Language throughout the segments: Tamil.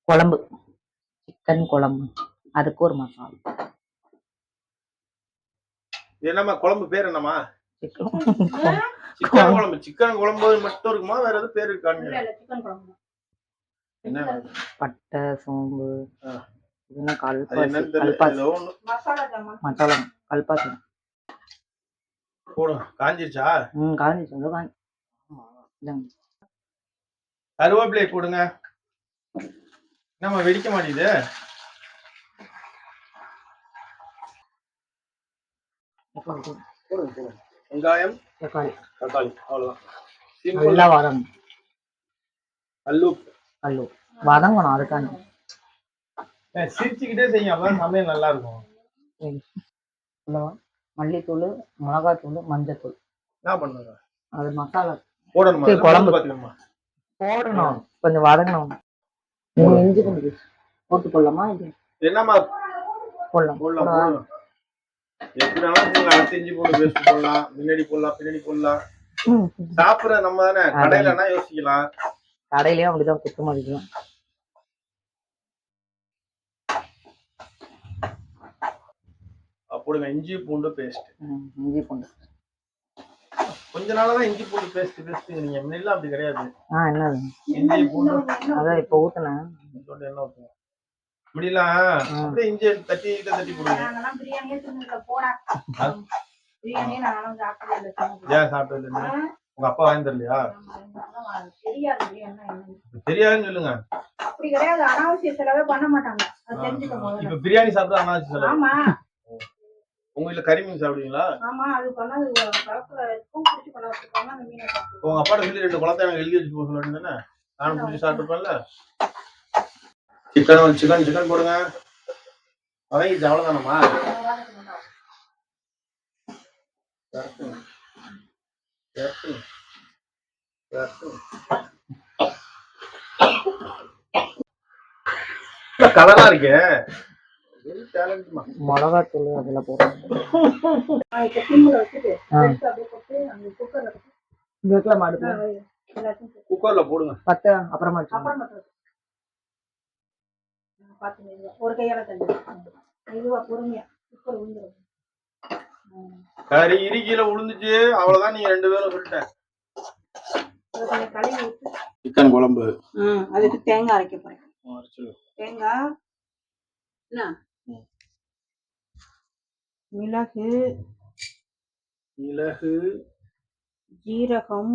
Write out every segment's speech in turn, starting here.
குழம்பு, சிக்கன் குழம்பு, அதுக்கு ஒரு மசாலா. என்னம்மா குழம்பு பேர் என்னம்மா? சிக்கன் குழம்பு. சிக்கன் குழம்பு மட்டும் இருக்குமா, வேற எதுவும் பேர் இருக்காங்க? என்ன பட்டை, சோம்பு, இதெல்லாம் மசாலா கல்பாசி போடும். காஞ்சிருச்சா? காஞ்சிச்சு. கருவேப்பிலை போடுங்க. நம்ம வெடிக்க மாட்டேங்குது. வெங்காயம், தக்காளி அவ்வளவுதான். நல்லா வதங்கணும். கல்லு வதங்கணும். அதுக்காண்டி சிரிச்சுக்கிட்டே செய்யும், அப்பதான் சமையல் நல்லா இருக்கும். மல்லித்தூள், மிளகாத்தூள், மஞ்சத்தூள். என்ன பண்ணுங்க அது மசாலா போடணுமா? குழம்பு பாத்தீங்கம்மா போடணும். கொஞ்சம் வதங்கணும். இஞ்சி பூண்டு போட்டு போடலாமா? இது என்னம்மா போடலாம். எப்படினாலும் அடுத்து இஞ்சி பூண்டு பேஸ்ட் போடலாம். முன்னாடி போடலாம், பின்னாடி போடலாம். சாப்பிடுற நம்ம தானே. கடையிலனா யோசிக்கலாம். கடையிலயும் அப்படிதான் குத்து மதிக்கலாம். போடுங்க இஞ்சி பூண்டு பேஸ்ட். இஞ்சி பூண்டு கொஞ்ச நாளாதான் இஞ்சி பூண்டு பேஸ்ட் நீங்க முன்னாடி அப்படி கிடையாது. என்னது இஞ்சி பூண்டு அதான் இப்ப ஊத்துனேன். என்ன ஊத்துங்க முடியலாம். அப்படியே இஞ்சி தட்டி போடுங்க. ஏன் சாப்பிட்டது இல்லை? உங்க அப்பா வாங்கி தரலையா? தெரியாதுன்னு சொல்லுங்க. அப்படி கிடையாது, அனாவசிய செலவே பண்ண மாட்டாங்க. இப்ப பிரியாணி சாப்பிட்டா அனாவசிய செலவு. உங்க வீட்டுல கறி மீன் சாப்பிடுவீங்களா? ஆமா, அது பண்ணது உங்க அப்பாட்ட சொல்லி 2 குளத்தை எனக்கு எழுதி வச்சு போக சொல்ல வேண்டியதானே? நானும் புடிச்சு சாப்பிட்டுருப்பேன்ல. சிக்கன் போடுங்க. வதங்கிச்சு, அவ்வளவுதானம்மா? கலரா இருக்கே. மிளகாத்தூள் அதுல போடுறேன். குக்கர்ல போடுங்க. அப்புறமா ஒரு கையால தண்ணி இதுவா பொறுமையா குக்கர் உளுந்துரும். கறி இறுக்கியில உளுந்துச்சு, அவ்வளவுதான். நீங்க 2 பேரும் சொல்லிட்டேன். சிக்கன் குழம்பு. அதுக்கு தேங்காய் அரைக்க போறேன். தேங்காய், மிளகு, ஜீரகம்,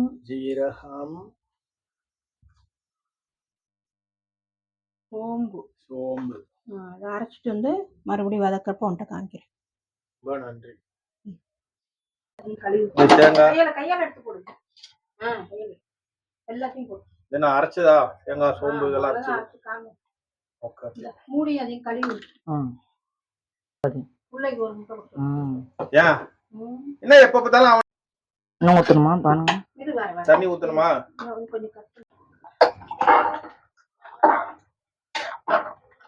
சோம்பு. அதை அரைச்சிட்டு வந்து மறுபடியும் வதக்கிறப்ப உன்ட்ட காமிக்கிறேன். நன்றி. கையால எடுத்து போடுங்க. எல்லாத்தையும் போடு. என்ன அரைச்சதா? தேங்காய், சோம்பு இதெல்லாம் அரைச்சு மூடி அதையும் கழுவி பிள்ளைக்கு ஒரு முட்டை கொடுத்து. ஏன் என்ன எப்ப பார்த்தாலும் அவன் இன்னும் ஊத்தணுமா? பாருங்க, தண்ணி ஊத்தணுமா?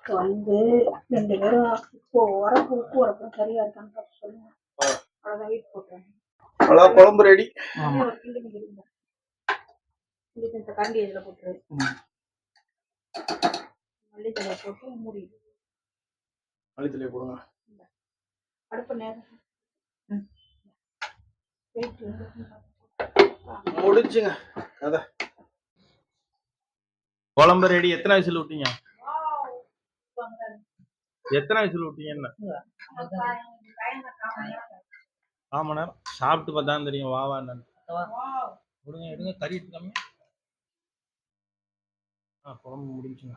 கொஞ்சம் வந்து 2 பேரும் உப்பு வரப்போ சரியா இருக்கான்னு பார்த்து சொல்லுங்க. அவ்வளவுதான், வீட்டு போட்டுருங்க. அவ்வளவுதான், குழம்பு ரெடி. கரண்டி இதுல போட்டுரு. மல்லித்தலை போட்டு மூடி. மல்லித்தலை போடுங்க. அடுப்பு நேரம் முடிச்சுங்க. அத குழம்பு ரெடி. எத்தனை விசில் விட்டீங்க? எத்தனை விசில் விட்டீங்க? என்ன 1/4 மணி நேரம். சாப்பிட்டு பார்த்தா தெரியும். வாவா என்னன்னு விடுங்க. எடுங்க, கறி எடுத்துக்காம. குழம்பு முடிஞ்சுங்க.